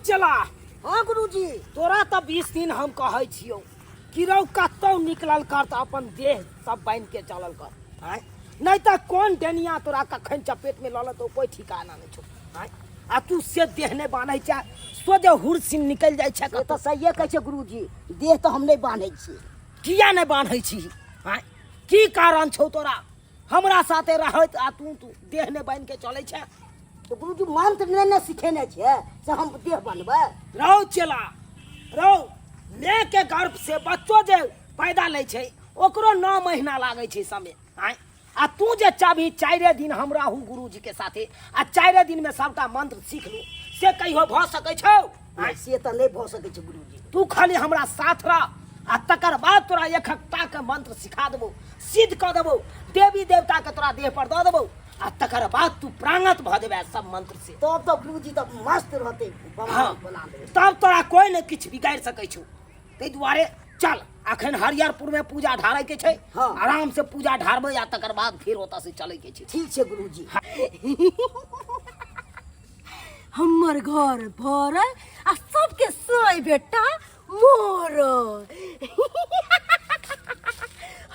चला। हाँ गुरुजी, तोरा तो 20 दिन हम कहे छियो कि रौ कतौ निकलल कर तो अपन देह सब बांध के चलल कर, नहीं तो कौन डेनिया तोरा कखन चपेट में लल तो कोई ठिकाना नहीं छो। आ तू से देह नहीं बांधे छ, सोझे हुरसिन निकल जाय छ। तो सही कहे छ गुरुजी, देह तो हम नहीं बांधे छी। किया नहीं बांधे छी? की कारण छौ तोरा? हमरा साथे रहत आ तू देह नहीं बांध के चले छ। तो गुरुजी मंत्र नहीं सिखेने छे से हम देह बांधबे। रौ चला, रौ ले के गर्भ से बच्चो जे पैदा ले छे ओकरो 9 महीना लागे छे समय। आ तू जे चाबी 4 दिन हम रहू गुरुजी के साथे आ 4 दिन में सबटा मंत्र सीख लू, से कहियो भ सकै छौ? से तो नहीं भ सकै छै गुरुजी। तू खाली हमरा साथ रह आ तकर बाद तोरा एकटा के मंत्र सिखा देबो, सिद्ध क देबो, देवी देवता के तोरा देह पर द देबो आ तकर बाद तू प्रांगत भ देबे सब मंत्र से। तब तो गुरुजी तो मस्त रहते। हाँ, तब तोरा कोई न किछ बिगाड़ सकै छौ। तै दुआरे चल, अखन हरिहरपुर में पूजा ढारे के छै। हाँ। आराम से पूजा ढारबे आ तकर बाद फिर ओता से चले के छै। ठीक छै गुरुजी। हमर घर भरल आ सबके सोई बेटा मोर।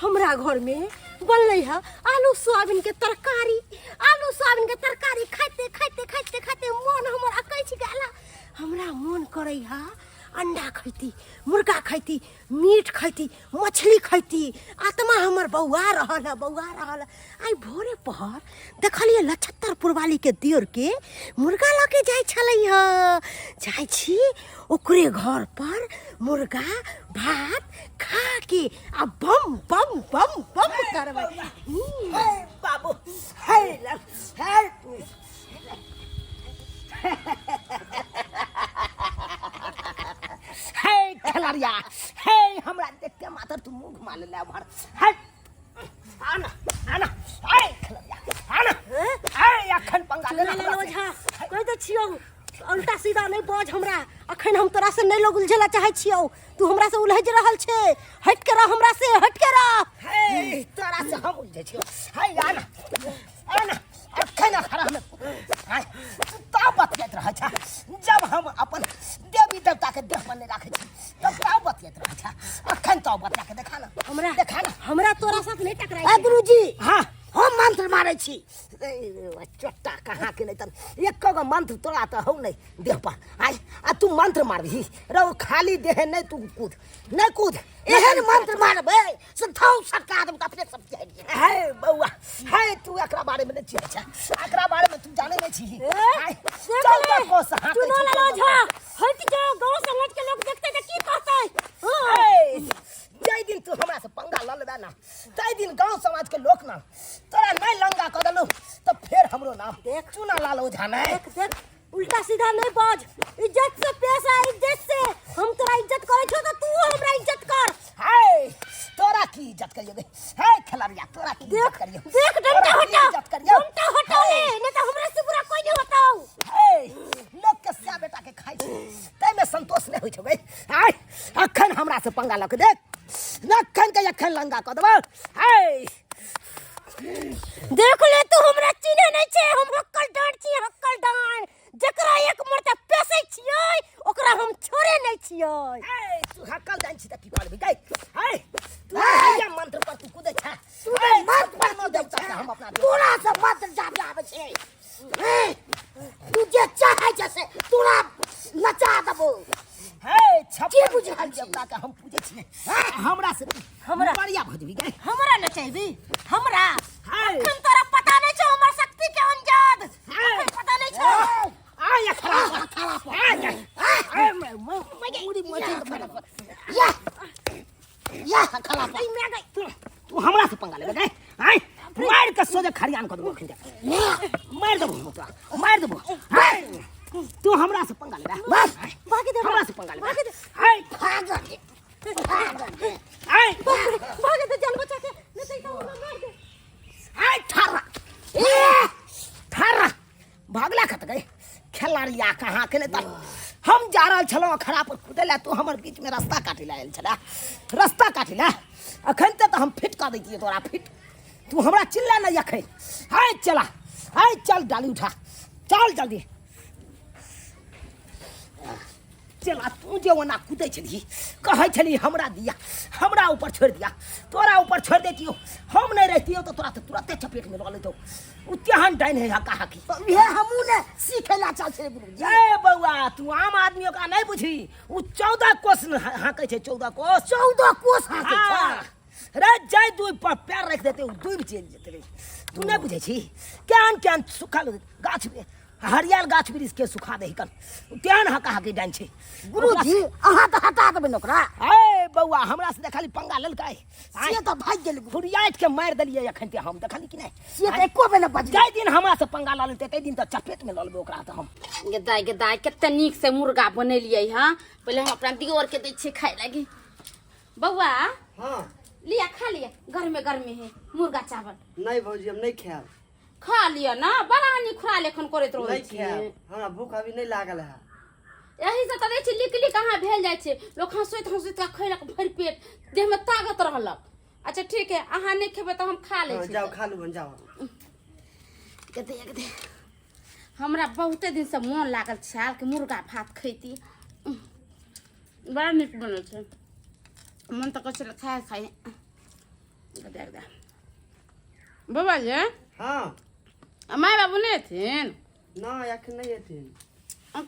हमरा घर में बनले है आलू सोयाबीन के तरकारी। आलू सोयाबीन के तरकारी खाते खाते खाते खाते मन हमर अकैछ गेला। हमरा मन करे है अंडा खैती, मुर्गा खैती, मीट खैती, मछली खैती। आत्मा हमर बौआ रहल है, बौआ रहल है। आई भोरे पहर देखलिए लछत्तरपुर वाली के दियर के मुर्गा लके जाय छलै ह। जाय छी ओकरे घर पर मुर्गा भात खा के आ बम बम बम बम करबै। हे बाबू, हे हे खलरिया, हे हमरा देख के माथर तू मुंह घुमा ले भर। हे आना आना, हे खलरिया आना, हे अखन पंगा ले ले ओझा कह दे छियो उल्टा सीधा नहीं बाज हमरा। अखन हम तोरा से नहीं लोग उलझेला चाहे छियो, तू हमरा से उलझ रहल छे। हट के रह, हमरा से हट के रह। हे तोरा से हम उलझे छियो। हे आना आना, अखन खरा में हाय ता बतियत रह छ। जब हम अपन देवी देवता के देह में राखे छी तब ता बतियत रह छ। अखन तो बतिया के देखा ना, हमरा देखा ना। हमरा तोरा साथ नहीं टकराई। ए गुरुजी, हाँ हम मंत्र मारे छी। चट्टा कहाँ के नहीं तन एक गो मंत्र तोरा तो हो नहीं देह पर। आ तू मंत्र मारबी रो, खाली देह नहीं तू कूद नहीं कूद। एहन मंत्र मारबे से थौ सटका देब अपने सब जाय। हे बौआ, हे तू एकरा बारे में नहीं चिन्है छ, एकरा बारे में तू जाने नहीं छी। चल तो को सहा तू न ला ओझा, हट जाओ। गांव समाज के लोग देखते त की कहतै? हे जय दिन तू हमरा से पंगा ल लेबे ना, तै दिन गांव समाज के लोग ना तोरा नहीं लंगा क देलु तो फिर हमरो नाम देख चुना लाल ओझा ने। देख देख, उल्टा सीधा नहीं बाज। इज्जत से पेश आ, इज्जत से। हम तोरा इज्जत करे छो तो तू हमरा इज्जत कर। हे तोरा की इज्जत करियो बे? हे खलरिया तोरा की इज्जत करियो? देख डंडा हटा, इज्जत करियो, डंडा हटा ले, नहीं तो हमरा से बुरा कोई नहीं होताऊ। हे लोग के सिया बेटा के खाइ छी तै में संतोष नहीं होय छ बे। हाय अखन हमरा से पंगा ल के देख, नखन के अखन लंगा क देबो। हे देख ले, तू हमरा चिन्हे नहीं छे। हम हक्कल डांड छी, हक्कल डांड। जकरा एक मरते पेसै छियै ओकरा हम छोड़े नहीं छियै। हे तू हक्कल जान छी त की करबी गई? हे तू ये मंत्र पर तू कूदे छ। तू मंत्र पर न देवता के हम अपना तोरा से मंत्र जाबे आवे छे। तू जे चाहे जैसे तोरा नचा देबो। हे के बुझल देवता के हम पूजे छी। हमरा से हमरा बढ़िया भजबी गई। हमरा नचैबी हमरा? हाय अखन तोरा पता नहीं छौ हमर शक्ति के अंजाद। अखन पता नहीं छौ। आया खरा खरा मुड़ी मोची या खला आई मैं गई। तू हमरा से पंगा लेबे गई? हाय मार के सोजे खरियान क देबो। मार देबो, मार देबो। तू हमरा से पंगा लेबे? बस बाकी दे हमरा से पंगा ले भागे दे। हाय भाग रे भाग रे हाय भागे तो जान बचा के नहीं तो इतना मार दे। हाय थारा भागला खत गए खेलाड़िया कहाँ के नहीं हम जा रहा छलो खड़ा पर कूदेला तू हमर बीच में रास्ता काटे लायल छला रास्ता काटे ला अखन तक हम फिट कर देती तोरा फिट तू हमरा चिल्ला नहीं अखन हाय चला हाय चल डाली उठा चल जल्दी चला तू जे ओना कूदै छली कहै छली हमरा दिया हमरा ऊपर छोड़ दिया तोरा ऊपर छोड़ देतियो हम नहीं रहतियो तो तोरा तो तुरंते चपेट में लग लेतो उ तेहन डाइन है हका हकी ये हमू ने सीखेला चल छे गुरुजी ए बउआ तू आम आदमियों का नहीं बुझी उ 14 कोस हाकै छे 14 कोस 14 कोस हाके हाँ। रे जाय दू पर पैर रख देते डूब चल जेते रे तू नहीं बुझे छी केहन सुखल गाछ में हरियल गाछ वृक्ष के सुखा दे कन केहन हका हकी डाइन छे गुरुजी अहाँ तो हटा देबे नोकरा ए बउआ हमरा से खाली पंगा ललकाय से तो भाग गेल फुरियाट के मार देलिए अखन ते हम देखली कि नहीं से तो एको बे न बच जाय दिन हमरा से पंगा ल लेते ते दिन तो चपेट में ल लेबे ओकरा तो हम गदाई कते नीक से मुर्गा बनेलिए हां पहले हम अपना दियोर के दै छी खाए लागी बउआ हाँ लिया खा लिया घर में है मुर्गा चावल नहीं भौजी हम नहीं खाएब खा लिया ना बड़ा नी खुआ लेखन करैत रहै नहीं छी खाएब हमरा भूख अभी नहीं लागल है यही से तदै छी लिकली कहाँ भेल जाय छै लोग हंसैत का खैलक भरि पेट देह में ताकत रहलक अच्छा ठीक है अहाँ नहीं खेबै त हम खा लै हाँ, छी जाओ खा लू जाओ कते हमरा बहुते दिन से मन लागल छाल के मुर्गा भात खैती बड़ा नीक बनल छै मन तो कछ खाए गदा बाबा जी हाँ माय बाबू नहीं थिन ना अखन नहीं एथिन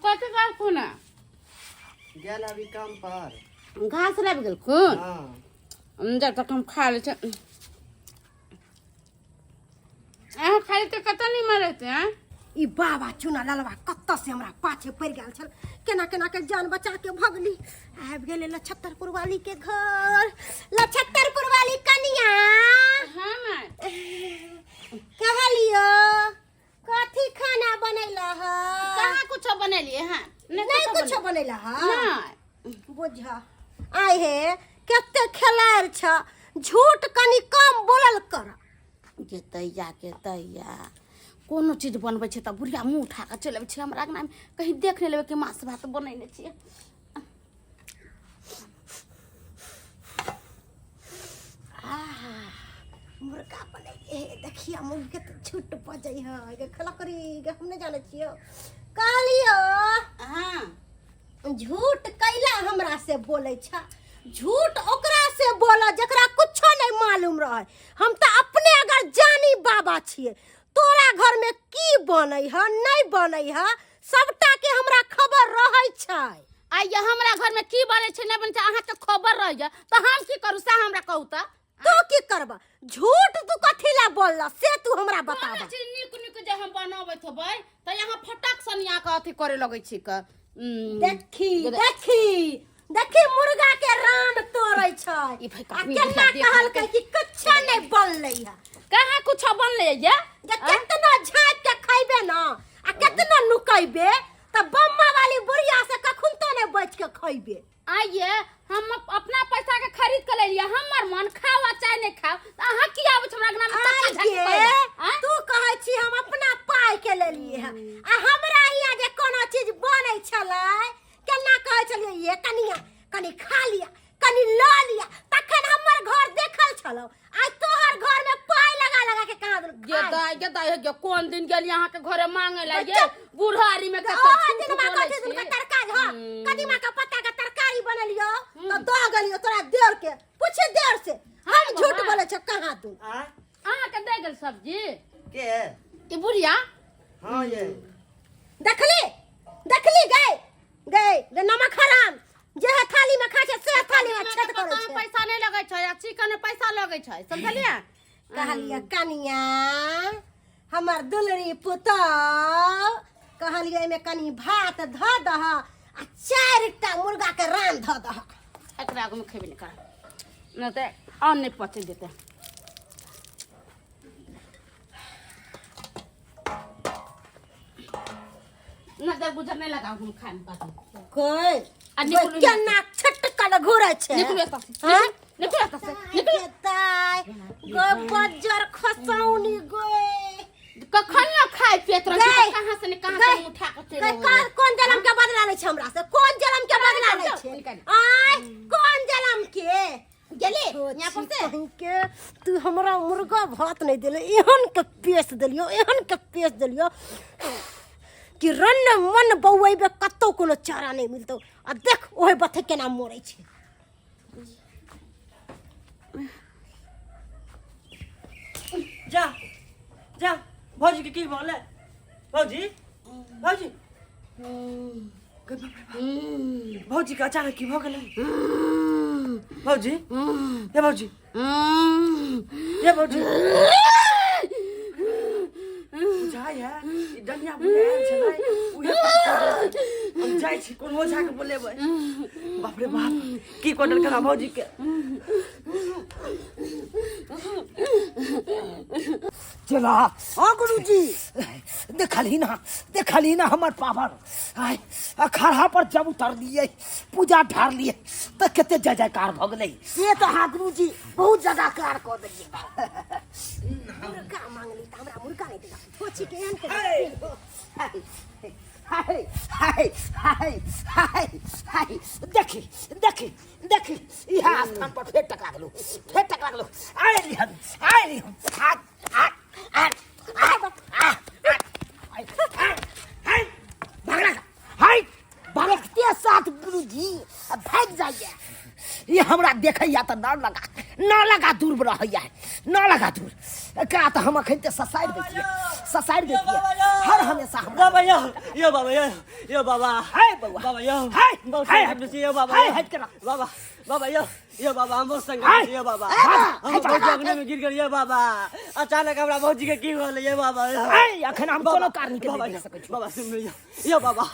कथी काल खुना गेल अभी काम पर घास लाबि गेल खुन हाँ जब तक हम खा ले अहाँ खाली तो कतऽ नहीं मरते हैं ई बाबा चुना ललवा कत्ता से हमरा पाछे पड़ गेल छल केना केना के जान बचा के भगली आबि गेले लछत्तरपुर वाली के घर लछत्तरपुर वाली कनिया हाँ माय कहलियो कथी खाना बनैला ह कहाँ कुछ बनेलिए हैं नहीं कुछ बनैला ह नहीं बुझा आइ हे कते खेलार छ झूठ कनी कम बोलल कर के तैया कोनो चीज बनबै छै त बुढ़िया मुंह उठा के चलि अबै छै हमरा अंगना में कहीं देख नहीं लेबै कि मांस भात बनैने छियै मुर्गा बनैले देखिया मुर्गी के तो छूट पजै है गे खला करी गे हम नहीं जाने छियो कहलियो हाँ झूठ कैला हमरा से बोले छ झूठ ओकरा से बोला जकरा कुछो नहीं मालूम रहे हम तो अपने अगर जानी बाबा छिए तोरा घर में की बनै है नहीं बनै है सबटा के हमरा खबर रहै छै आइया हमरा घर में की बने छै नहीं बने छै अहाँ के खबर रह जा तो हम की करू से हमरा कहू त तू की करबा झूठ तू कथी ला बोलला से तू हमरा बताबा नीक जे हम बनाबैत हेबै त यहाँ फटक सनिया के अथी करे लगै छी क देखी मुर्गा के रान तोड़ै छै ई भाई आ कखनी केना देख कहलकै कि कुछ नहीं बनलै है कहाँ कुछ बनले ये जे केतना झाँक के खैबे ना आ केतना नुकैबे त बम्मा वाली बुढ़िया से कखुन तो नहीं बच के खैबे आइए हम अपना पैसा के खरीद के ले लिया हमर मन खावा चाहे नहीं खाओ त अहाँ की आबै छै हमरा अंगना में तक्का झाँकी करे तू कहै छी हम अपना पाई के लेलिए है आ हमरा हिया जे कोनो चीज बनै छलै केना कहै छलिए ये कनिया कनी खा लिया कनी ल लिया तखन हमर घर देखल छलो आज तोहर घर में पाई लगा के कहां गदाई है कौन दिन गेली अहाँ के घरे मांगे ला ये बुढ़ारी में कते दिन में कथि दिन के तरकारी ह कदीमा के पत्ता के तरकारी बनलियो तो दो गलियो तोरा देर के पूछे देर से हम झूठ बोले छ कहां तू अहाँ के दे गेल सब्जी के ई बुढ़िया हाँ ये देखली गए नमक हराम जे थाली में खा छै से थाली में छेद करै छै पैसा नहीं लगे छै आ चिकन में पैसा लगे छै समझलिए कहलिए कनिया हमर दुलरी पुतौ कहलिए में कनी भात ध दह आ 4टा मुर्गा के रान ध दह एकरा आगू में खेबे नहीं कर न त और नहीं पचे देते नजर गुजर नहीं लगा हम खाए में बात कोई आ निकलू केना छटका घोरे छे निकलू एतऽ से हां निकलू एतऽ से निकलू ताई गो बज्जर खसौनी गए कखन न खाय पेट रही कहां से उठा के चले कौन जन्म के बदला ले छे हमरा से कौन जन्म के बदला ले छे आय कौन जन्म के गेली यहां पर से के तू हमरा मुर्गा भात नहीं देले एहन के पेश देलियो कि रन मन बौएबे कत्तो कोनो चारा नहीं मिलतो आ देख ओहे बथे केना मोरै छे जा जा भौजी के की बोले भौजी भौजी भौजी का अचानक की भ गेलै भौजी ये भौजी ये भौजी बुझाय है ई डनिया बुझाय छै उहे हम जाय छी कोन ओझा के बोलेबै बाप रे बाप की कोडल करा भौजी के चला हाँ गुरुजी देखली ना हमार पावर आय अखाड़ा पर जब उतर लिए पूजा ढार लिए तो केते जय जयकार भ गेलै से तो हाँ गुरुजी बहुत ज्यादा कार कर देलिए मुर्गा मांगली त हमरा मुर्गा नहीं देला पोछी के एहन के हाय हाय हाय हाय हाय देखी यहाँ स्थान पर फेर टकरा गेलो आइली हम भगते साथ गुरुजी भाग जाइए ये हमरा देखैया त न लगा दूर रहैया न लगा दूर का त हम अखन ते ससाइड देतिए हर हमेशा हम बाबा यो बाबा यो बाबा हाय बउआ बाबा यो हाय हाय हमसे यो बाबा हाय हट करा बाबा बाबा यो बाबा हम संग यो बाबा हाय, हम भौजी अग्नि में गिर गए ये बाबा अचानक हमरा भौजी के की होले ये बाबा हाय अखन हम कोनो कारण के बाबा नहीं दे सकै छी बाबा सुन यो बाबा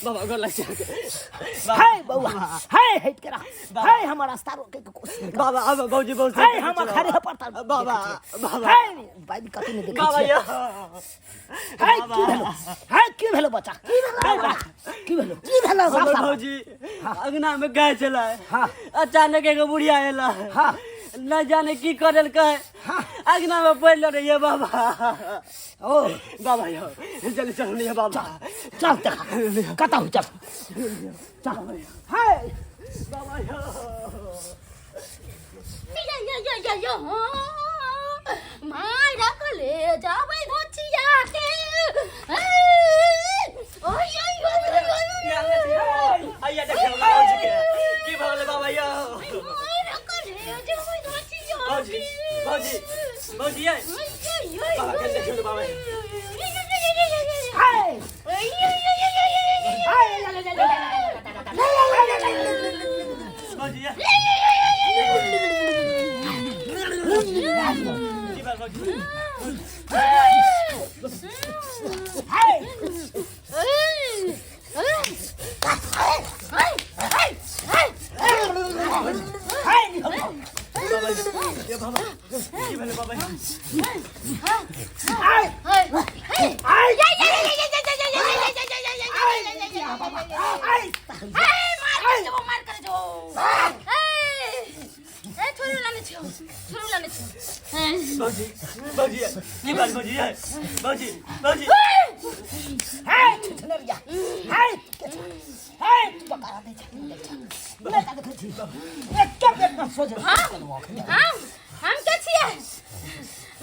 गोर लग जा हाय बउआ हाय हट करा हाय हमर रास्ता रोके के कोशिश बाबा अब भौजी बहुत हाय हम खरे पड़ता बाबा हाय भाई कति नहीं बाबा देखै यो हाय की भेलो बच्चा की भेलो हमर भौजी अगना में गाय चला हाँ। अचानक एगो बुढ़िया एला हाँ। न जाने की करल कहे अगना में पड़ल रे ये बाबा ओ बाबा यो जल्दी चल ये बाबा चल देखा कता हो चल हाय बाबा यो यो माय रखले जाबै धोचिया के ओय आइया देख भौजी के की भले बाबा यो रखले जाबै धोचिया भौजी बाबा के देख बाबा हाय भौजी भौजी हाय छनरिया हाय तू बका दे मैं का देखै छी एक पेट में सोजे हम के छियै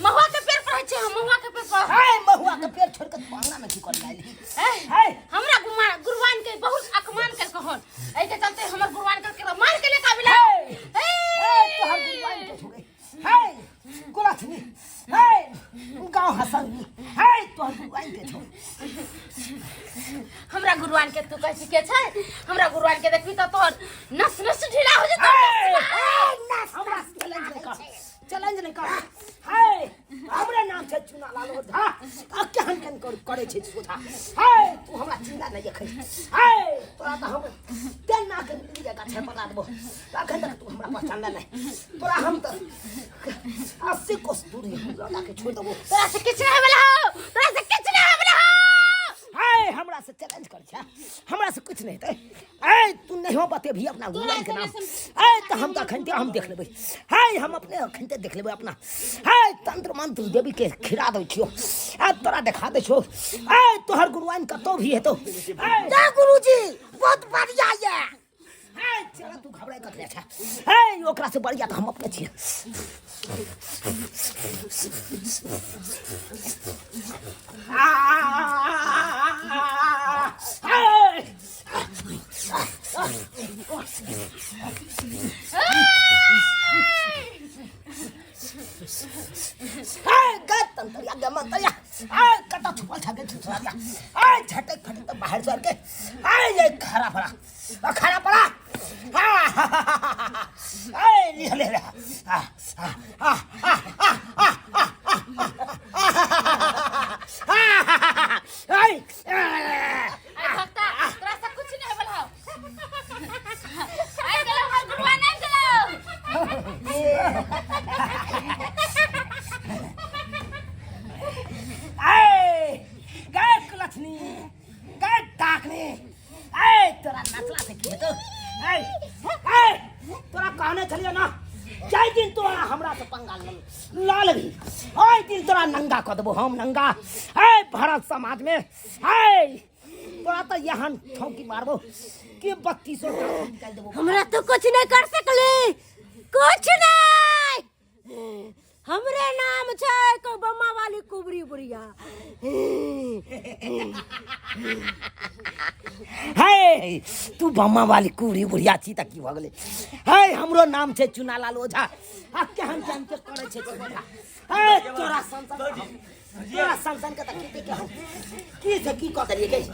महुआ के पेड़ पर छै महुआ के पेड़ पर हाय महुआ के पेड़ छोड़ के तू अंगना में की कर लाइली हाय हमरा गुरुवान के बहुत अपमान कर कहन एहि के चलते हमर गुरुवान के मार के लेका बिला तो हर गुरुवान के छोड़े हाय गुलाथनी हाय गांव हसनी हाय तो हर गुरुवान के छोड़ हमरा गुरुवान के तू कैसे के छै हमरा गुरुवान के देखबी त तोर नस ढीला हो जेतौ हमरा चैलेंज नहीं कर हाय हमरे नाम से चुना लालो धा आ केहन करे छै सोधा हाय तू हमरा चिंता नहीं देखै हाय तोरा त हम तेन ना के जगह छै बता देबो अखन तक तू हमरा पहचान नहीं तोरा हम त 80 कोस दूरी लगा के छोड़ देबो तोरा से किछ नहीं होला हो हाय हाय हमरा से चैलेंज कर छै है हमरा से कुछ नहीं दे ए तू नहीं हो बते भी अपना गुलाम के नाम ए तो हम का खंते हम देख लेबै है हम अपने खंते देख लेबै अपना है तंत्र मंत्र देवी के खिरा दो छियो आ तोरा दिखा दे छो ए तोहर गुरुआइन कतो भी है तो जा गुरुजी बहुत बढ़िया ये है चला तू घबराई कथले छ है ओकरा से बढ़िया तो हम अपने छियै तंतरिया गमंतरिया कटा छुपल छाके छुसरिया झटक फटक तो बाहर सर के ये खरा पड़ा ले ले भक्ता तोरा से कुछ नहीं बोलाओ आई गलो हमर गुरुआ नहीं गलो गाय कुलथनी गाय टाकने तोरा नचला से की तो तोरा कहने छलियो ना जाय दिन तोरा हमरा से पंगा ला लगी ओइ दिन तोरा नंगा क देबो हम नंगा भारत समाज में तोरा तो यहाँ ठोकी मारबो कि 3200 निकाल देबो हमरा तो कुछ नहीं कर सकले कुछ नहीं हमरे नाम छै को बम्मा वाली कुबरी बुढ़िया है तू बम्मा वाली कुबरी बुढ़िया छी त की भ गेलै है हमरो नाम छै चुनालाल ओझा आ केहन केहन के करे छै ओझा है तोरा संसन के त खेती के हम की से की क करिए गई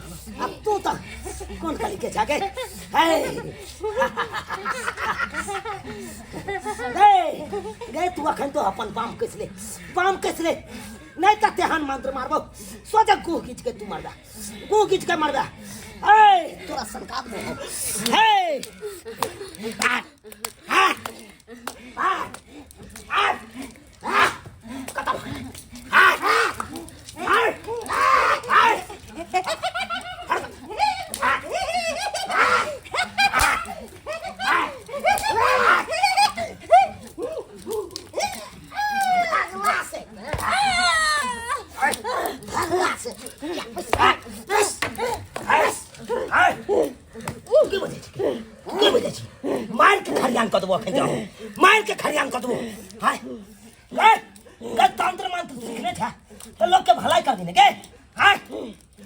अब तू त कोन कली के जागे है गए तू अखन तो अपन पाम कसले नहीं तो तेहन मंत्र मारबो सोचा गु खींच के तू मरदा तोरा संकाप में है मार के खरियान कदबो मार के खरियान कदबो हाय गए तंत्र मंत्र सीखने था तो लोग के भलाई कर देने के हाय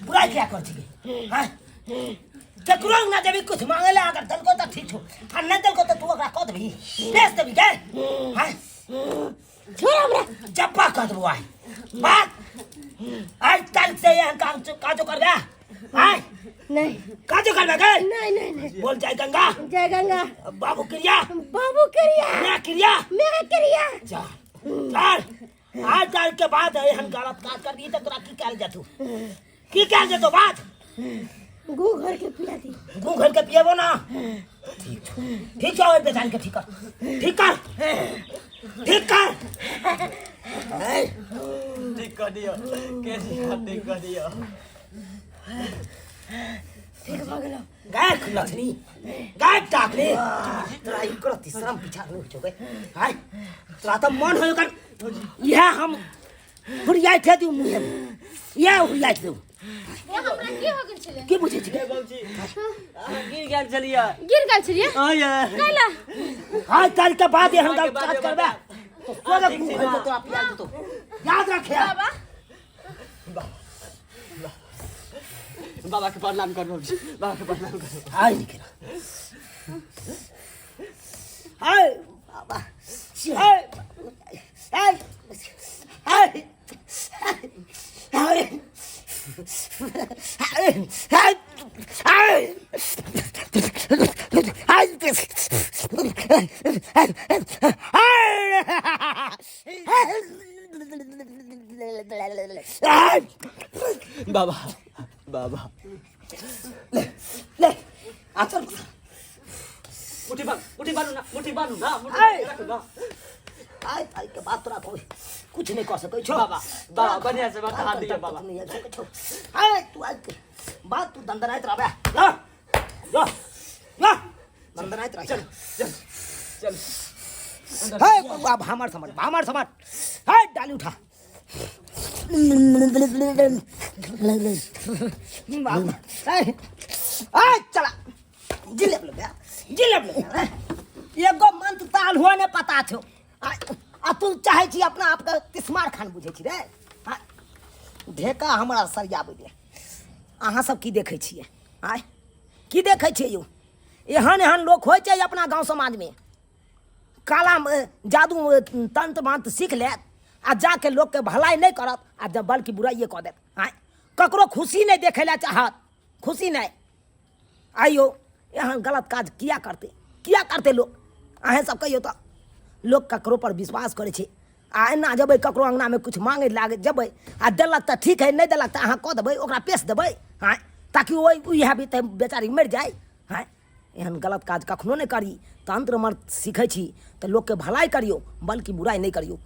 बुराई क्या कर छी हाय केकरो ना देबी कुछ मांगले अगर दल को तो ठीक हो और न दल को तो तू ओकरा क देबी बेच देबी के हाय छोड़ हमरा जप्पा कदबो आई बात आज तक से यहां काम काजो कर गया हाय नहीं काजो कर गया नहीं बोल जय गंगा बाबू क्रिया मैं क्रिया चल आज जाल के बाद एहन गलत काज कर दी तो तोरा की कहल जातू की कहल जातो बात गु घर के पिया दी गु घर के पिएबो ना ठीक छो ओए बेचान के ठीक कर ठीक कर दियो कैसे ठीक कर दियो ठीक भ गेलो गाय लक्ष्मी गाय टाकले तोरा इकरो तीसरा पीछा हो गए हाय तोरा तो मन हो कर यह हम हुरिया थे दू मुहे यह हुरिया दू ये हमरा की हो गेल छले की बुझे छी बाबूजी गिर गेल छलिए हां ये कैला हां कल के बाद हम काज करबे तो सोरे मुंह तो आप याद तो याद रखे बाबा के प्रणाम कर बाबूजी हाय निकला हाय बाबा हाय हाय हाय हाय बाबा ले आचल मुट्ठी बांधू ना रखो ना आय ताई के बात तोरा कोई कुछ नहीं कर सकै छो बाबा बढ़िया से बता दियो बाबा हाय तू आज बात तू दंदनाइत रहबे ला ला ला दंदनाइत रह चल चल चल हे अब हमर समझ हे डाली उठा चला जिलेब ले एगो मंत्र ताल हुआ ने पता छो आ तू चाहे छी अपना आप के तिस्मार खान बुझे छी रे ढेका हमरा सरियाबै दे अहाँ सब की देखै छियै आय की देखै छियै यौ एहन एहन लोक होइ छै अपना गांव समाज में काला जादू तंत्र मंत्र सीख लेत आ जाके लोग के भलाई नहीं करत आ जब बल्कि बुराइए कऽ देत आय ककरो खुशी नहीं देखे ला चाहत खुशी नहीं आइयो एहन गलत काज किया करते लोग अहें सब कहियो तो लोग ककरो पर विश्वास करे छे आ एना जब ककरो अंगना में कुछ मांगे लागे जब आ देलक तो ठीक है नहीं देलक तो अहाँ कह देबै ओकरा पेश देबै हाँ ताकि वही भी बेचारी मर जाए हाँ एहन गलत काज कखनो नहीं करी तंत्र मंत्र सीखै छी तो लोग के भलाई करियो बल्कि बुराई नहीं करियो